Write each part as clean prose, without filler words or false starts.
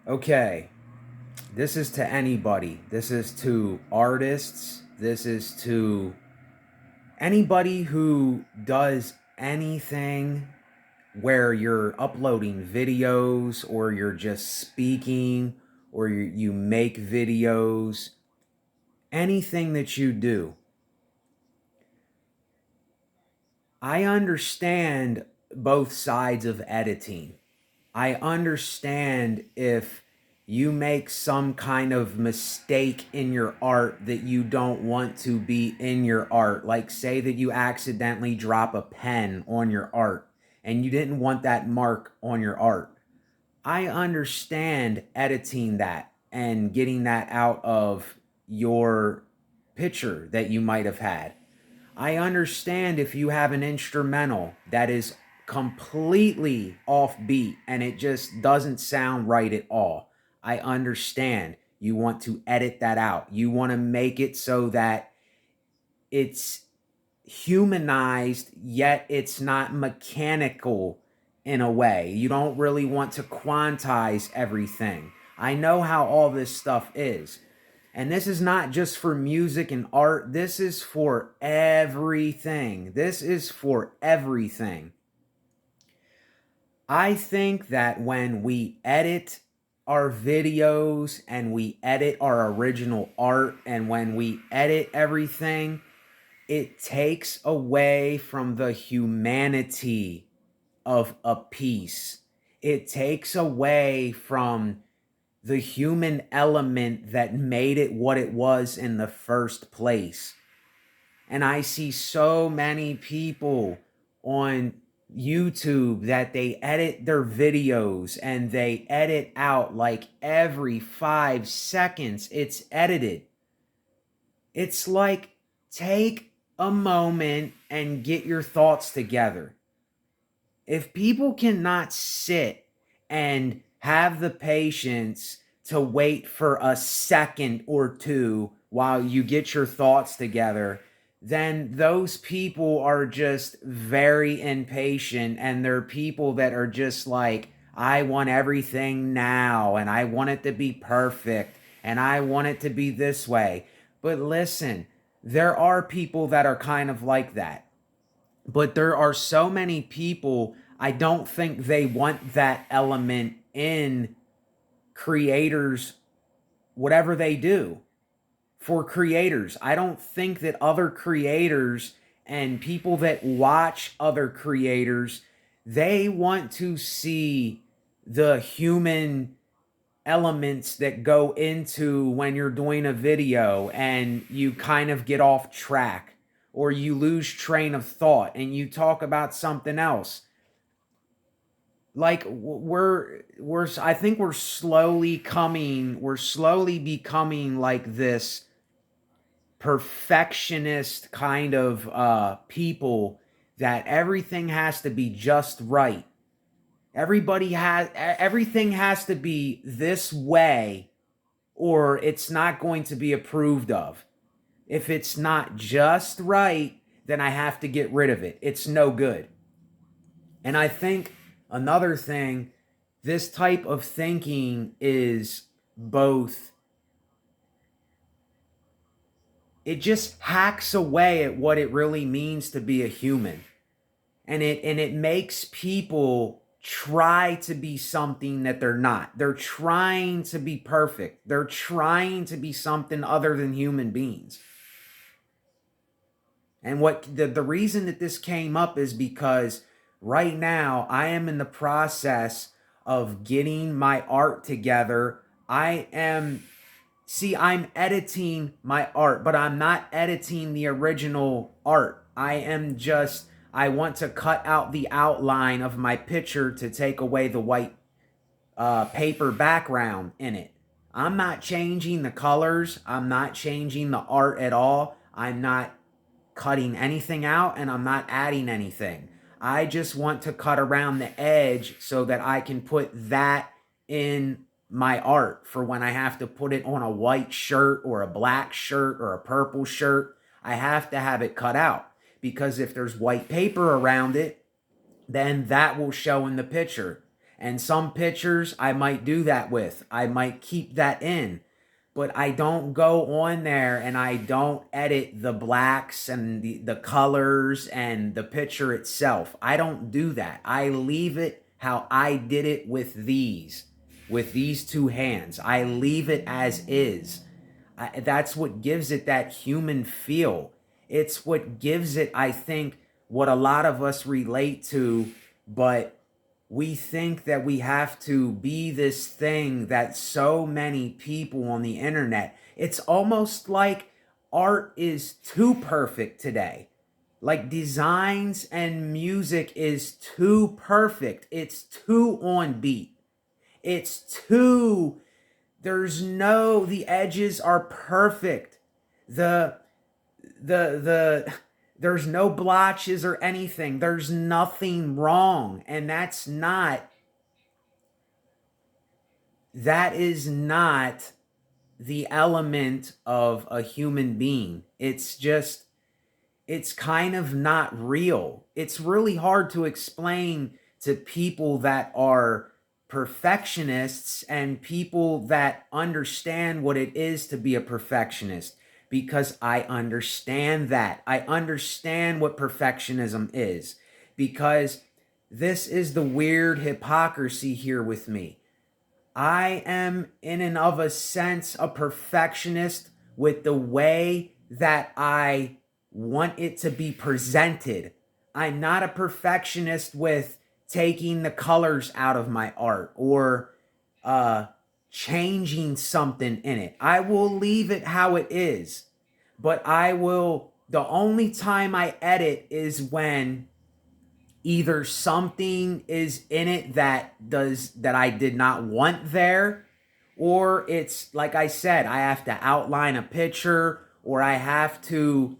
Okay, this is to anybody. This is to artists. This is to anybody who does anything where you're uploading videos or you're just speaking or you make videos. Anything that you do. I understand both sides of editing. I understand if you make some kind of mistake in your art that you don't want to be in your art. Like, say that you accidentally drop a pen on your art and you didn't want that mark on your art. I understand editing that and getting that out of your picture that you might have had. I understand if you have an instrumental that is completely offbeat and it just doesn't sound right at all. I understand. You want to edit that out. You want to make it so that it's humanized, yet it's not mechanical in a way. You don't really want to quantize everything. I know how all this stuff is. And this is not just for music and art. This is for everything. This is for everything. I think that when we edit our videos and we edit our original art and when we edit everything, it takes away from the humanity of a piece. It takes away from the human element that made it what it was in the first place. And I see so many people on YouTube that they edit their videos and they edit out like every 5 seconds it's edited. It's like, take a moment and get your thoughts together. If people cannot sit and have the patience to wait for a second or two while you get your thoughts together, then those people are just very impatient, and they're people that are just like, I want everything now and I want it to be perfect and I want it to be this way. But listen, there are people that are kind of like that. But there are so many people, I don't think they want that element in creators, whatever they do. For creators, I don't think that other creators and people that watch other creators, they want to see the human elements that go into when you're doing a video and you kind of get off track or you lose train of thought and you talk about something else. Like, we're I think we're slowly becoming like this perfectionist kind of people that everything has to be just right. Everything has to be this way or it's not going to be approved of. If it's not just right, then I have to get rid of it. It's no good. And I think another thing, this type of thinking is both, it just hacks away at what it really means to be a human. And it makes people try to be something that they're not. They're trying to be perfect. They're trying to be something other than human beings. And what the reason that this came up is because right now I am in the process of getting my art together. I'm editing my art, but I'm not editing the original art. I want to cut out the outline of my picture to take away the white paper background in it. I'm not changing the colors. I'm not changing the art at all. I'm not cutting anything out and I'm not adding anything. I just want to cut around the edge so that I can put that in my art for when I have to put it on a white shirt or a black shirt or a purple shirt. I have to have it cut out because if there's white paper around it, then that will show in the picture. And some pictures I might do that with. I might keep that in. But I don't go on there and I don't edit the blacks and the colors and the picture itself. I don't do that. I leave it how I did it with these two hands. I leave it as is. That's what gives it that human feel. It's what gives it, I think, what a lot of us relate to, but we think that we have to be this thing that so many people on the internet, it's almost like art is too perfect today. Like designs and music is too perfect. It's too on beat. It's too, the edges are perfect. The there's no blotches or anything. There's nothing wrong. And that is not the element of a human being. It's kind of not real. It's really hard to explain to people that are perfectionists and people that understand what it is to be a perfectionist, because I understand that. I understand what perfectionism is, because this is the weird hypocrisy here with me. I am, in and of a sense, a perfectionist with the way that I want it to be presented. I'm not a perfectionist with taking the colors out of my art or changing something in it. I will leave it how it is, but the only time I edit is when either something is in it that I did not want there, or it's like I said, I have to outline a picture, or I have to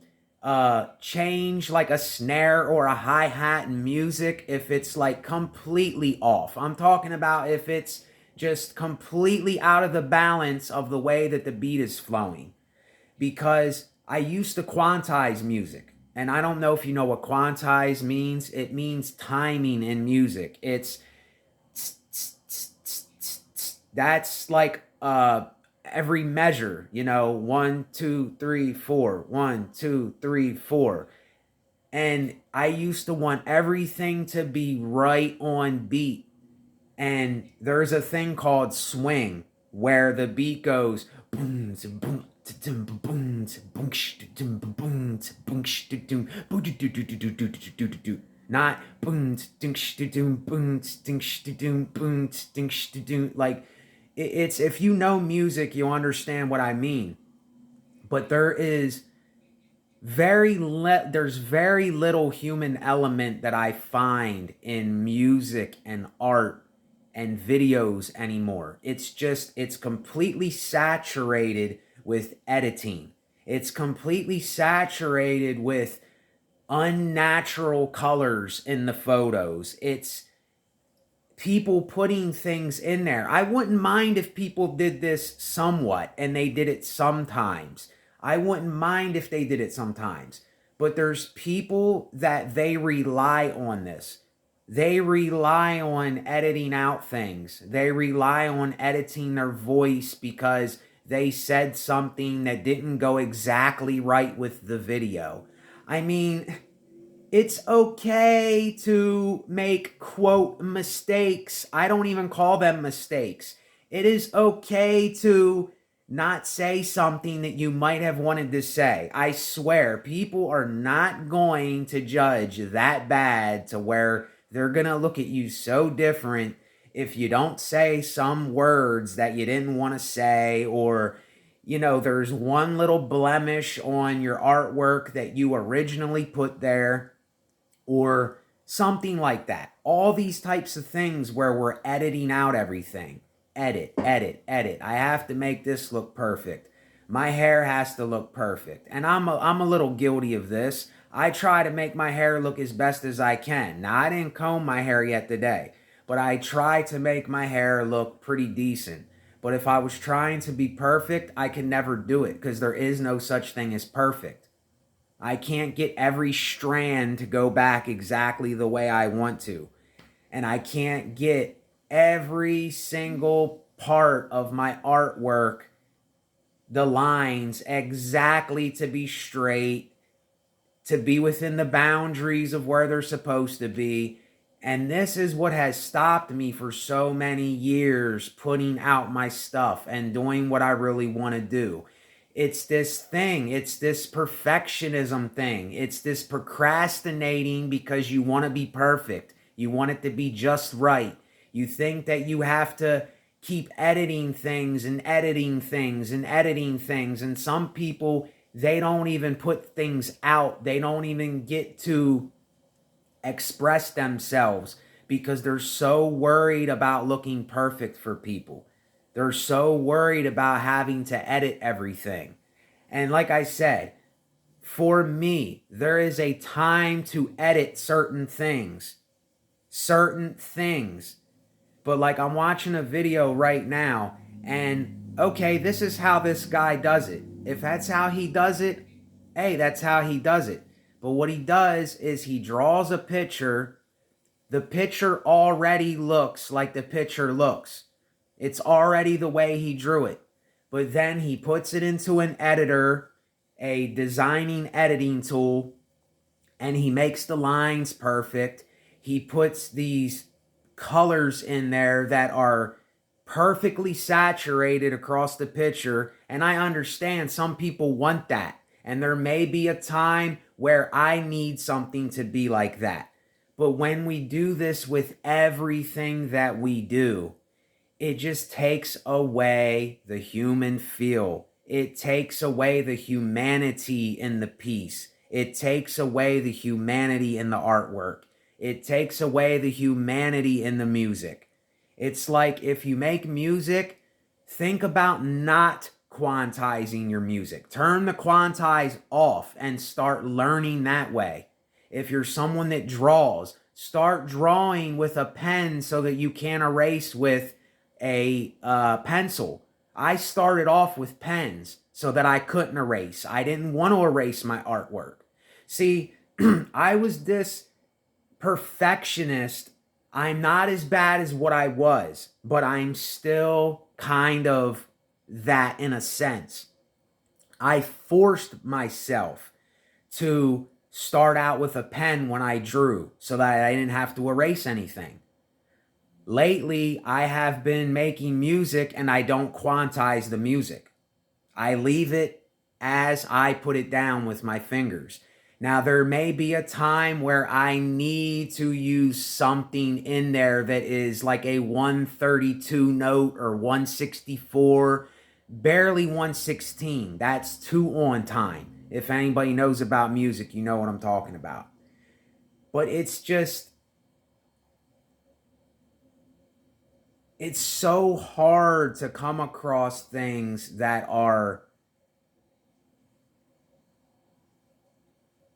change like a snare or a hi-hat in music if it's like completely off. I'm talking about if it's just completely out of the balance of the way that the beat is flowing. Because I used to quantize music. And I don't know if you know what quantize means. It means timing in music. It's that's like every measure, 1, 2, 3, 4, 1, 2, 3, 4. And I used to want everything to be right on beat. And there's a thing called swing where the beat goes boom, boom, not like it's, if you know music, you'll understand what I mean. But there's very little human element that I find in music and art and videos anymore. It's completely saturated with editing. It's completely saturated with unnatural colors in the photos. It's people putting things in there. I wouldn't mind if people did this somewhat, and they did it sometimes. I wouldn't mind if they did it sometimes. But there's people that they rely on this. They rely on editing out things. They rely on editing their voice because they said something that didn't go exactly right with the video. I mean, it's okay to make, quote, mistakes. I don't even call them mistakes. It is okay to not say something that you might have wanted to say. I swear, people are not going to judge that bad to where they're going to look at you so different if you don't say some words that you didn't want to say, or there's one little blemish on your artwork that you originally put there, or something like that. All these types of things where we're editing out everything. Edit, edit, edit. I have to make this look perfect. My hair has to look perfect. And I'm a little guilty of this. I try to make my hair look as best as I can. Now, I didn't comb my hair yet today, but I try to make my hair look pretty decent. But if I was trying to be perfect, I can never do it because there is no such thing as perfect. I can't get every strand to go back exactly the way I want to. And I can't get every single part of my artwork, the lines exactly to be straight, to be within the boundaries of where they're supposed to be. And this is what has stopped me for so many years putting out my stuff and doing what I really want to do. It's this thing, it's this perfectionism thing, it's this procrastinating because you want to be perfect. You want it to be just right. You think that you have to keep editing things and editing things and editing things. And some people, they don't even put things out. They don't even get to express themselves because they're so worried about looking perfect for people. They're so worried about having to edit everything. And like I said, for me, there is a time to edit certain things. Certain things. But like I'm watching a video right now and okay, this is how this guy does it. If that's how he does it, hey, that's how he does it. But what he does is he draws a picture. The picture already looks like the picture looks. It's already the way he drew it. But then he puts it into an editor, a designing editing tool, and he makes the lines perfect. He puts these colors in there that are perfectly saturated across the picture. And I understand some people want that. And there may be a time where I need something to be like that. But when we do this with everything that we do, it just takes away the human feel. It takes away the humanity in the piece. It takes away the humanity in the artwork. It takes away the humanity in the music. It's like if you make music, think about not quantizing your music. Turn the quantize off and start learning that way. If you're someone that draws, start drawing with a pen so that you can erase with a pencil. I started off with pens so that I couldn't erase. I didn't want to erase my artwork. See, I was this perfectionist. I'm not as bad as what I was, but I'm still kind of that in a sense. I forced myself to start out with a pen when I drew so that I didn't have to erase anything. Lately, I have been making music and I don't quantize the music. I leave it as I put it down with my fingers. Now, there may be a time where I need to use something in there that is like a 132 note or 164, barely 116. That's 2 on time. If anybody knows about music, you know what I'm talking about. But it's so hard to come across things that are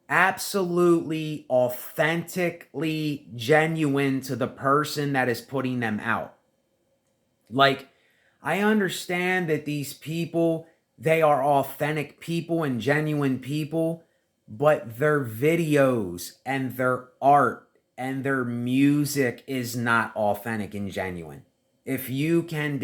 absolutely authentically genuine to the person that is putting them out. Like, I understand that these people, they are authentic people and genuine people, but their videos and their art and their music is not authentic and genuine. If you can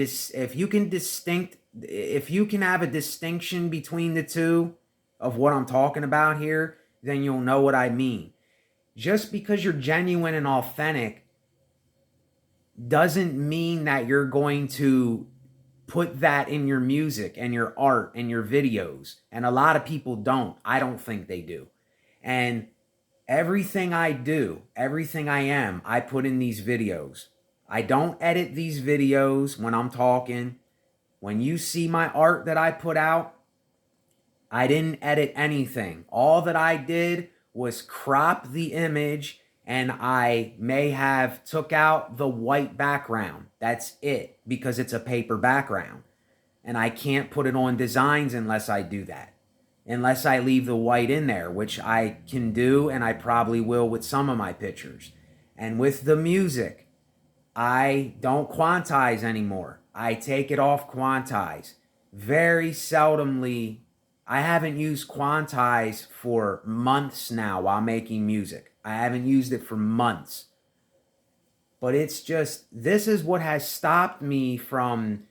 have a distinction between the two of what I'm talking about here, then you'll know what I mean. Just because you're genuine and authentic doesn't mean that you're going to put that in your music and your art and your videos. And a lot of people don't. I don't think they do. And everything I do, everything I am, I put in these videos. I don't edit these videos when I'm talking. When you see my art that I put out, I didn't edit anything. All that I did was crop the image and I may have took out the white background. That's it, because it's a paper background. And I can't put it on designs unless I do that. Unless I leave the white in there, which I can do and I probably will with some of my pictures. And with the music, I don't quantize anymore. I take it off quantize. Very seldomly, I haven't used quantize for months now while making music. I haven't used it for months. But it's just, this is what has stopped me from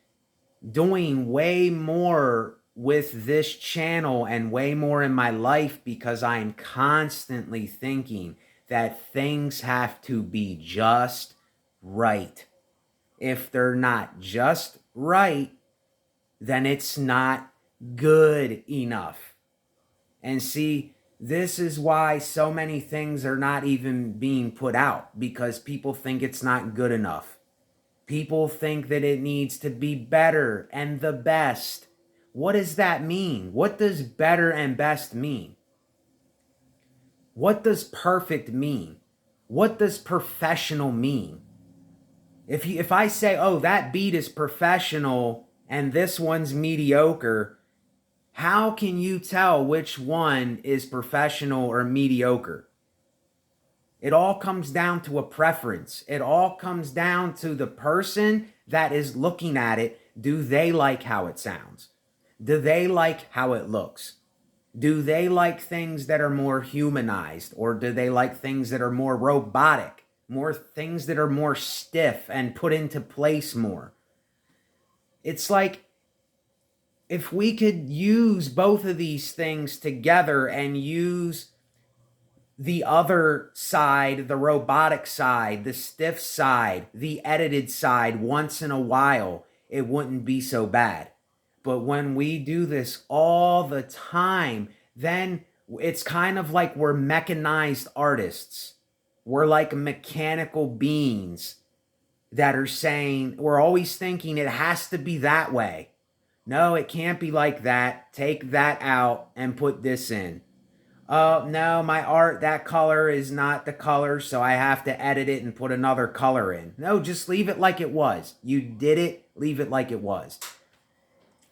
doing way more with this channel and way more in my life, because I'm constantly thinking that things have to be just right. If they're not just right, then it's not good enough. And see, this is why so many things are not even being put out, because people think it's not good enough. People think that it needs to be better and the best. What does that mean? What does better and best mean? What does perfect mean? What does professional mean? If I say, oh, that beat is professional and this one's mediocre, how can you tell which one is professional or mediocre? It all comes down to a preference. It all comes down to the person that is looking at it. Do they like how it sounds? Do they like how it looks? Do they like things that are more humanized, or do they like things that are more robotic, more things that are more stiff and put into place more? It's like, if we could use both of these things together and use the other side, the robotic side, the stiff side, the edited side once in a while, it wouldn't be so bad. But when we do this all the time, then it's kind of like we're mechanized artists. We're like mechanical beings that are saying, we're always thinking it has to be that way. No, it can't be like that. Take that out and put this in. Oh, no, my art, that color is not the color, so I have to edit it and put another color in. No, just leave it like it was. You did it, leave it like it was.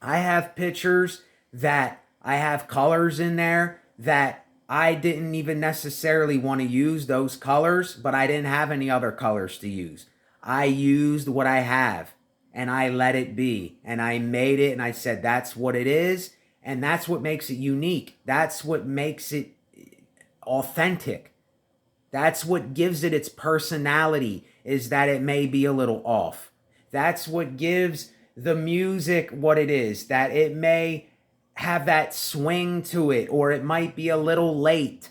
I have pictures that I have colors in there that I didn't even necessarily want to use those colors, but I didn't have any other colors to use. I used what I have and I let it be, and I made it, and I said, that's what it is. And that's what makes it unique. That's what makes it authentic. That's what gives it its personality, is that it may be a little off. That's what gives the music what it is, that it may have that swing to it, or it might be a little late.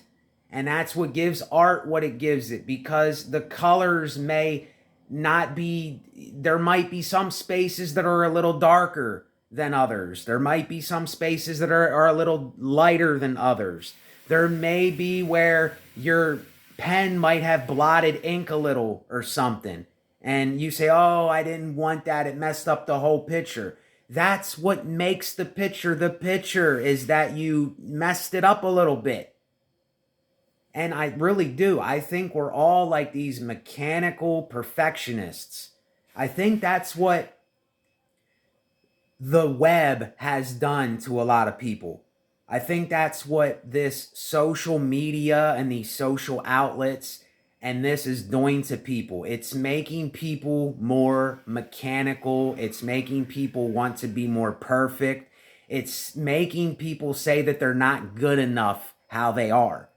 And that's what gives art what it gives it, because the colors may not be, there might be some spaces that are a little darker than others. There might be some spaces that are a little lighter than others. There may be where your pen might have blotted ink a little or something, and you say, oh, I didn't want that, it messed up the whole picture. That's what makes the picture the picture, is that you messed it up a little bit. And I really do. I think we're all like these mechanical perfectionists. I think that's what the web has done to a lot of people. I think that's what this social media and these social outlets and this is doing to people. It's making people more mechanical. It's making people want to be more perfect. It's making people say that they're not good enough how they are.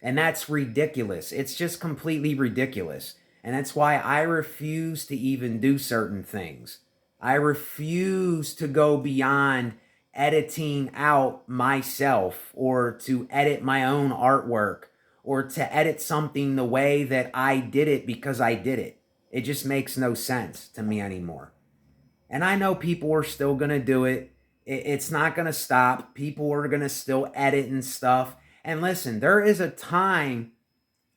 And that's ridiculous. It's just completely ridiculous. And that's why I refuse to even do certain things. I refuse to go beyond editing out myself, or to edit my own artwork, or to edit something the way that I did it because I did it. It just makes no sense to me anymore. And I know people are still going to do it. It's not going to stop. People are going to still edit and stuff. And listen, there is a time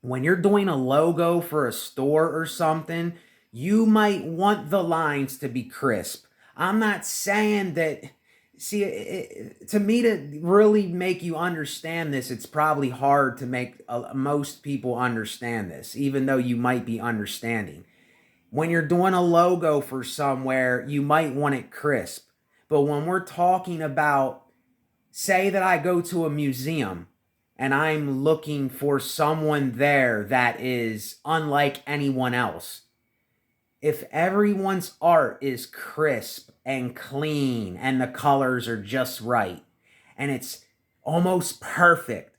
when you're doing a logo for a store or something, you might want the lines to be crisp. I'm not saying that, see, to me, to really make you understand this, it's probably hard to make most people understand this, even though you might be understanding. When you're doing a logo for somewhere, you might want it crisp. But when we're talking about, say that I go to a museum and I'm looking for someone there that is unlike anyone else, if everyone's art is crisp and clean and the colors are just right and it's almost perfect,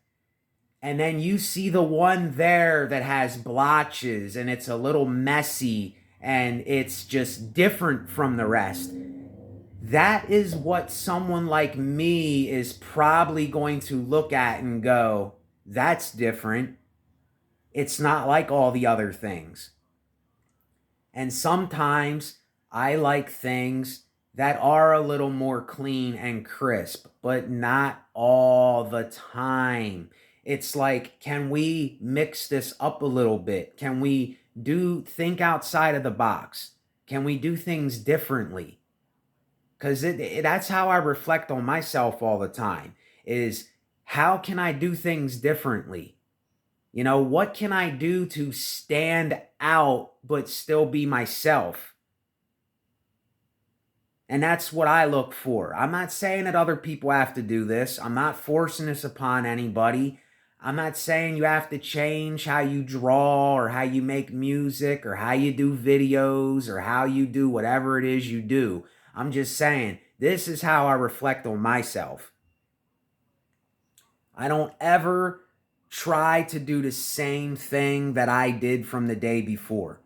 And then you see the one there that has blotches and it's a little messy and it's just different from the rest. That is what someone like me is probably going to look at and go, that's different. It's not like all the other things. And sometimes I like things that are a little more clean and crisp, but not all the time. It's like, can we mix this up a little bit? Can we think outside of the box? Can we do things differently? Because that's how I reflect on myself all the time, is how can I do things differently? You know, what can I do to stand out but still be myself? And that's what I look for. I'm not saying that other people have to do this. I'm not forcing this upon anybody. I'm not saying you have to change how you draw or how you make music or how you do videos or how you do whatever it is you do. I'm just saying this is how I reflect on myself. I don't ever try to do the same thing that I did from the day before.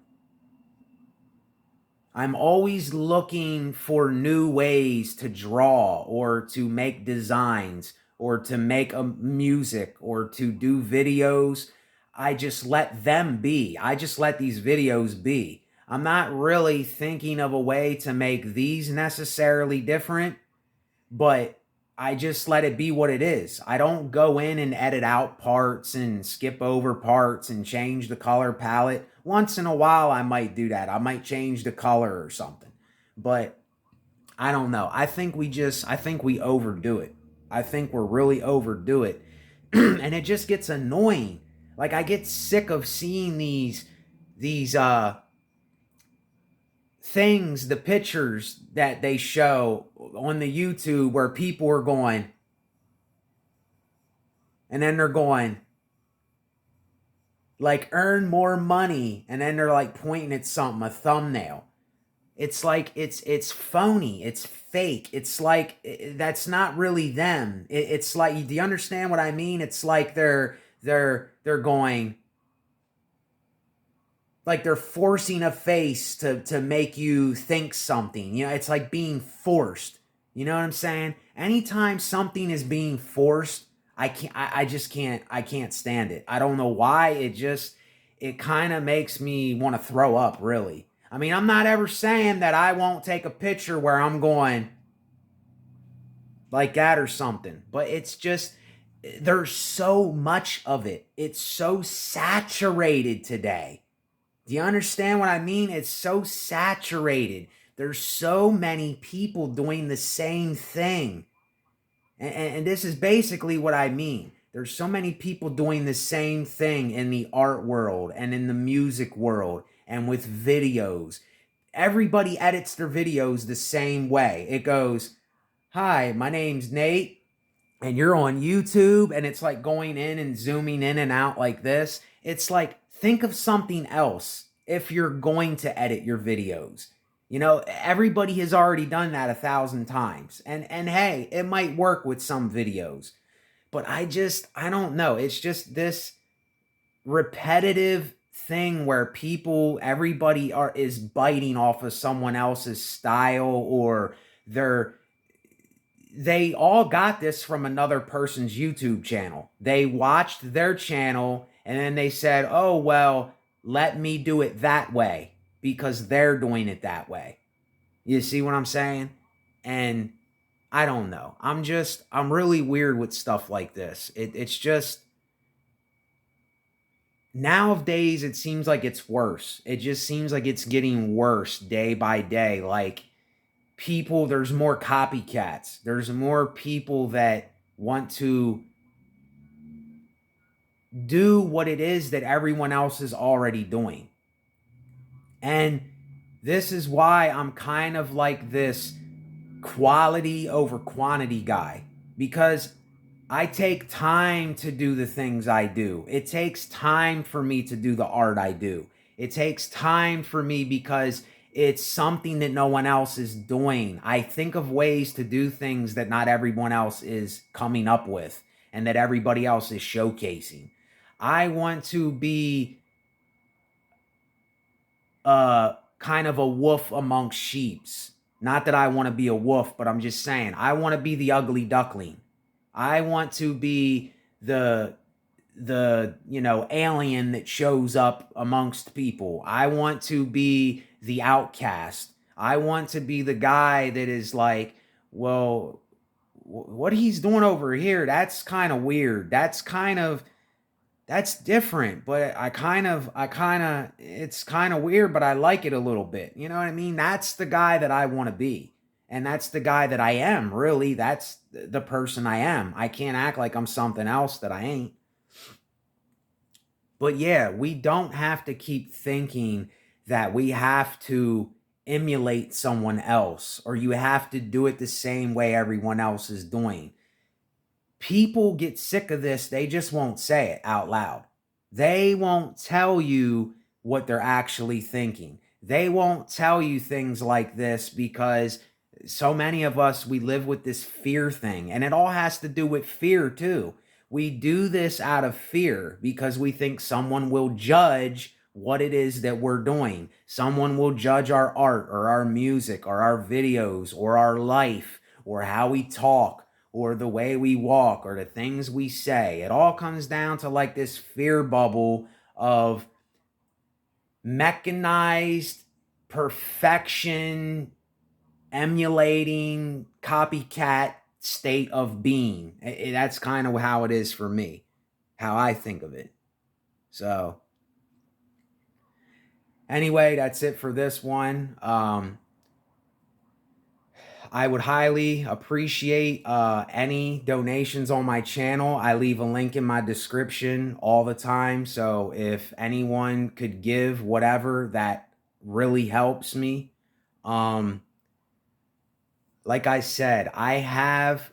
I'm always looking for new ways to draw or to make designs or to make a music or to do videos. I just let them be. I just let these videos be. I'm not really thinking of a way to make these necessarily different, but I just let it be what it is. I don't go in and edit out parts and skip over parts and change the color palette. Once in a while, I might do that. I might change the color or something. But I don't know. I think we overdo it. I think we're really overdo it. And it just gets annoying. Like I get sick of seeing these things, the pictures that they show on the YouTube where people are going, and then they're going, like, earn more money, and then they're like pointing at something, a thumbnail. It's like it's phony, it's fake. It's like that's not really them. It's like, do you understand what I mean? It's like they're going, like they're forcing a face to make you think something. You know, it's like being forced. You know what I'm saying? Anytime something is being forced, I just can't, I can't stand it. I don't know why. It kind of makes me want to throw up, really. I mean, I'm not ever saying that I won't take a picture where I'm going like that or something, but it's just, there's so much of it. It's so saturated today. Do you understand what I mean? It's so saturated. There's so many people doing the same thing. And this is basically what I mean. There's so many people doing the same thing in the art world and in the music world and with videos. Everybody edits their videos the same way. It goes, hi, my name's Nate, and you're on YouTube, and it's like going in and zooming in and out like this. It's like, think of something else if you're going to edit your videos. You know, everybody has already done that 1,000 times. And hey, it might work with some videos. But I don't know. It's just this repetitive thing where everybody is biting off of someone else's style, or they all got this from another person's YouTube channel. They watched their channel and then they said, oh, well, let me do it that way because they're doing it that way. You see what I'm saying? And I don't know. I'm really weird with stuff like this. It's just, nowadays it seems like it's worse. It just seems like it's getting worse day by day. Like, there's more copycats. There's more people that want to do what it is that everyone else is already doing. And this is why I'm kind of like this quality over quantity guy, because I take time to do the things I do. It takes time for me to do the art I do. It takes time for me because it's something that no one else is doing. I think of ways to do things that not everyone else is coming up with. and that everybody else is showcasing. I want to be kind of a wolf amongst sheeps. Not that I want to be a wolf, but I'm just saying I want to be the ugly duckling. I want to be the alien that shows up amongst people. I want to be the outcast. I want to be the guy that is like, well, what he's doing over here, that's kind of weird. That's different, but it's kind of weird, but I like it a little bit. You know what I mean? That's the guy that I want to be. And that's the guy that I am, really. That's the person I am. I can't act like I'm something else that I ain't. But yeah, we don't have to keep thinking that we have to emulate someone else or you have to do it the same way everyone else is doing. People get sick of this. They just won't say it out loud. They won't tell you what they're actually thinking. They won't tell you things like this because so many of us, we live with this fear thing, and it all has to do with fear too. We do this out of fear because we think someone will judge what it is that we're doing. Someone will judge our art or our music or our videos or our life or how we talk or the way we walk or the things we say. It all comes down to like this fear bubble of mechanized perfection, emulating, copycat state of being. That's kind of how it is for me, how I think of it. So anyway, that's it for this one. I would highly appreciate any donations on my channel. I leave a link in my description all the time. So if anyone could give whatever, that really helps me. Like I said, I have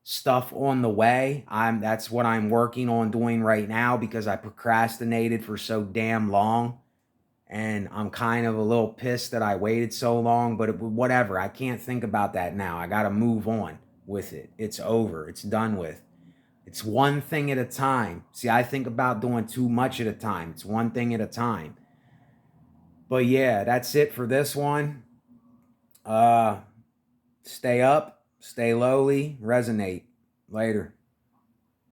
stuff on the way. That's what I'm working on doing right now because I procrastinated for so damn long. And I'm kind of a little pissed that I waited so long, but whatever. I can't think about that now. I got to move on with it. It's over. It's done with. It's one thing at a time. See, I think about doing too much at a time. It's one thing at a time. But yeah, that's it for this one. Stay up, stay lowly, resonate. Later.